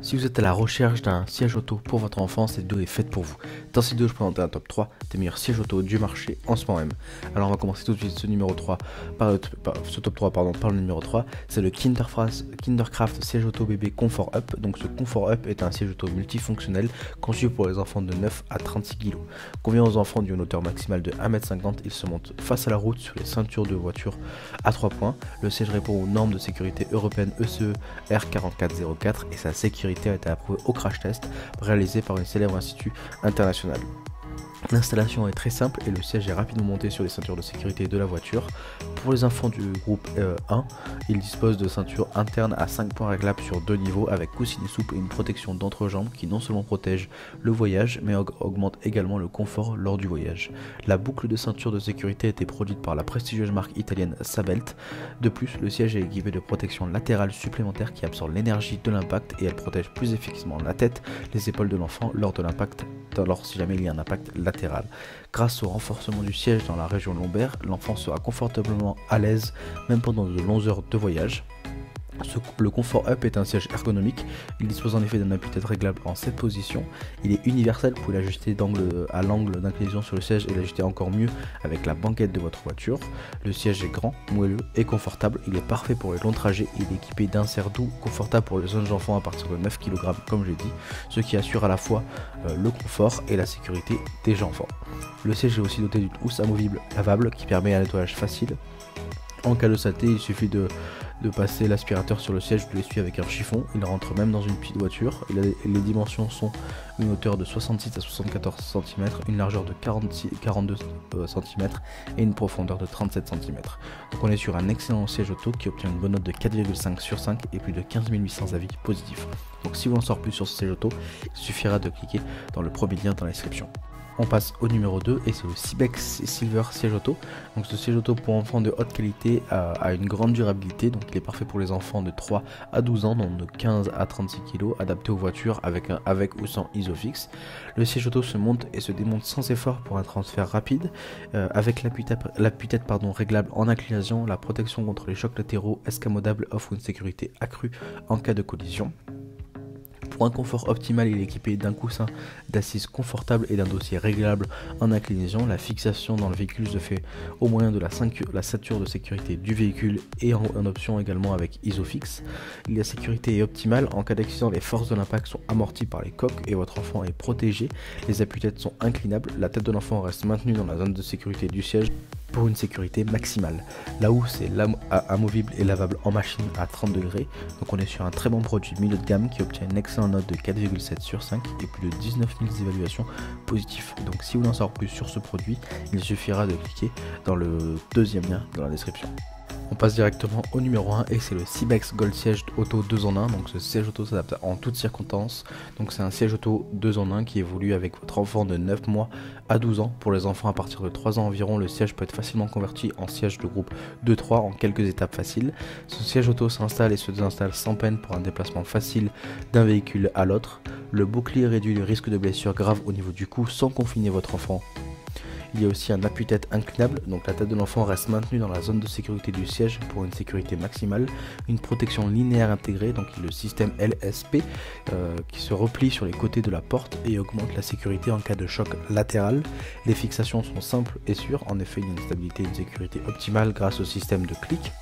Si vous êtes à la recherche d'un siège auto pour votre enfant, cette vidéo est faite pour vous. Dans cette vidéo, je présente un top 3 des meilleurs sièges auto du marché en ce moment même. Alors on va commencer tout de suite ce top 3 par le numéro 3. C'est le Kindercraft siège auto bébé Comfort Up. Donc ce Comfort Up est un siège auto multifonctionnel conçu pour les enfants de 9 à 36 kg. Convient aux enfants d'une hauteur maximale de 1,50 m. Il se monte face à la route sur les ceintures de voiture à 3 points. Le siège répond aux normes de sécurité européennes ECE R4404 et sa sécurité a été approuvée au crash test réalisé par une célèbre institut international. L'installation est très simple et le siège est rapidement monté sur les ceintures de sécurité de la voiture. Pour les enfants du groupe 1, il dispose de ceintures internes à 5 points réglables sur 2 niveaux avec coussinet souple et une protection d'entrejambe qui non seulement protège le voyage mais augmente également le confort lors du voyage. La boucle de ceinture de sécurité a été produite par la prestigieuse marque italienne Sabelt. De plus, le siège est équipé de protections latérales supplémentaires qui absorbent l'énergie de l'impact et elle protège plus efficacement la tête, les épaules de l'enfant lors de l'impact, si jamais il y a un impact latéral. Grâce au renforcement du siège dans la région lombaire, l'enfant sera confortablement à l'aise même pendant de longues heures de voyage. Le Comfort Up est un siège ergonomique, il dispose en effet d'un appui-tête réglable en 7 positions, il est universel, vous pouvez l'ajuster à l'angle d'inclinaison sur le siège et l'ajuster encore mieux avec la banquette de votre voiture. Le siège est grand, moelleux et confortable, il est parfait pour les longs trajets et il est équipé d'inserts doux, confortables pour les jeunes enfants à partir de 9 kg comme j'ai dit, ce qui assure à la fois le confort et la sécurité des enfants. Le siège est aussi doté d'une housse amovible lavable qui permet un nettoyage facile. En cas de saleté, il suffit de passer l'aspirateur sur le siège, de l'essuyer avec un chiffon. Il rentre même dans une petite voiture. Les dimensions sont une hauteur de 66 à 74 cm, une largeur de 42 cm et une profondeur de 37 cm. Donc on est sur un excellent siège auto qui obtient une bonne note de 4,5 sur 5 et plus de 15 800 avis positifs. Donc si vous en saurez plus sur ce siège auto, il suffira de cliquer dans le premier lien dans la description. On passe au numéro 2 et c'est le Cybex Silver siège auto. Donc ce siège auto pour enfants de haute qualité a une grande durabilité, donc il est parfait pour les enfants de 3 à 12 ans, donc de 15 à 36 kg, adapté aux voitures avec ou sans Isofix. Le siège auto se monte et se démonte sans effort pour un transfert rapide, avec l'appui-tête réglable en inclination. La protection contre les chocs latéraux escamodables offre une sécurité accrue en cas de collision. Pour un confort optimal, il est équipé d'un coussin d'assise confortable et d'un dossier réglable en inclinaison. La fixation dans le véhicule se fait au moyen de la ceinture de sécurité du véhicule et en option également avec Isofix. La sécurité est optimale. En cas d'accident, les forces de l'impact sont amorties par les coques et votre enfant est protégé. Les appuis-têtes sont inclinables. La tête de l'enfant reste maintenue dans la zone de sécurité du siège pour une sécurité maximale. La housse est amovible et lavable en machine à 30 degrés. Donc on est sur un très bon produit milieu de gamme qui obtient une excellente note de 4,7 sur 5 et plus de 19 000 évaluations positives. Donc si vous voulez en savoir plus sur ce produit, il suffira de cliquer dans le deuxième lien dans la description. On passe directement au numéro 1 et c'est le Cybex Gold Siège Auto 2 en 1. Donc ce siège auto s'adapte en toutes circonstances. Donc c'est un siège auto 2 en 1 qui évolue avec votre enfant de 9 mois à 12 ans. Pour les enfants à partir de 3 ans environ, le siège peut être facilement converti en siège de groupe 2-3 en quelques étapes faciles. Ce siège auto s'installe et se désinstalle sans peine pour un déplacement facile d'un véhicule à l'autre. Le bouclier réduit le risque de blessure grave au niveau du cou sans confiner votre enfant. Il y a aussi un appui-tête inclinable, donc la tête de l'enfant reste maintenue dans la zone de sécurité du siège pour une sécurité maximale. Une protection linéaire intégrée, donc le système LSP qui se replie sur les côtés de la porte et augmente la sécurité en cas de choc latéral. Les fixations sont simples et sûres, en effet il y a une stabilité et une sécurité optimale grâce au système de clic.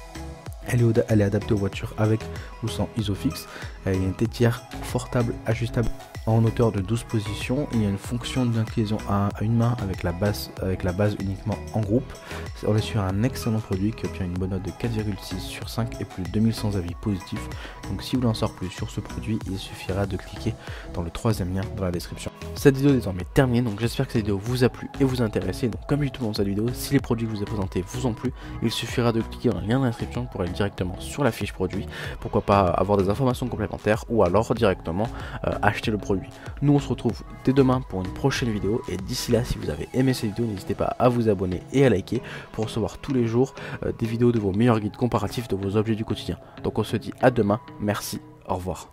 Elle est adaptée aux voitures avec ou sans Isofix. Il y a une tétière confortable, ajustable en hauteur de 12 positions. Il y a une fonction d'inclinaison à une main avec la base uniquement en groupe. On est sur un excellent produit qui obtient une bonne note de 4,6 sur 5 et plus de 2100 avis positifs. Donc si vous voulez en savoir plus sur ce produit, il suffira de cliquer dans le troisième lien dans la description. Cette vidéo est désormais terminée, donc j'espère que cette vidéo vous a plu et vous a intéressé. Donc comme je dis tout le long de cette vidéo, si les produits que je vous ai présentés vous ont plu, il suffira de cliquer dans le lien dans la description pour aller directement sur la fiche produit. Pourquoi pas avoir des informations complémentaires ou alors directement acheter le produit. Nous on se retrouve dès demain pour une prochaine vidéo et d'ici là, si vous avez aimé cette vidéo, n'hésitez pas à vous abonner et à liker pour recevoir tous les jours des vidéos de vos meilleurs guides comparatifs de vos objets du quotidien. Donc on se dit à demain, merci, au revoir.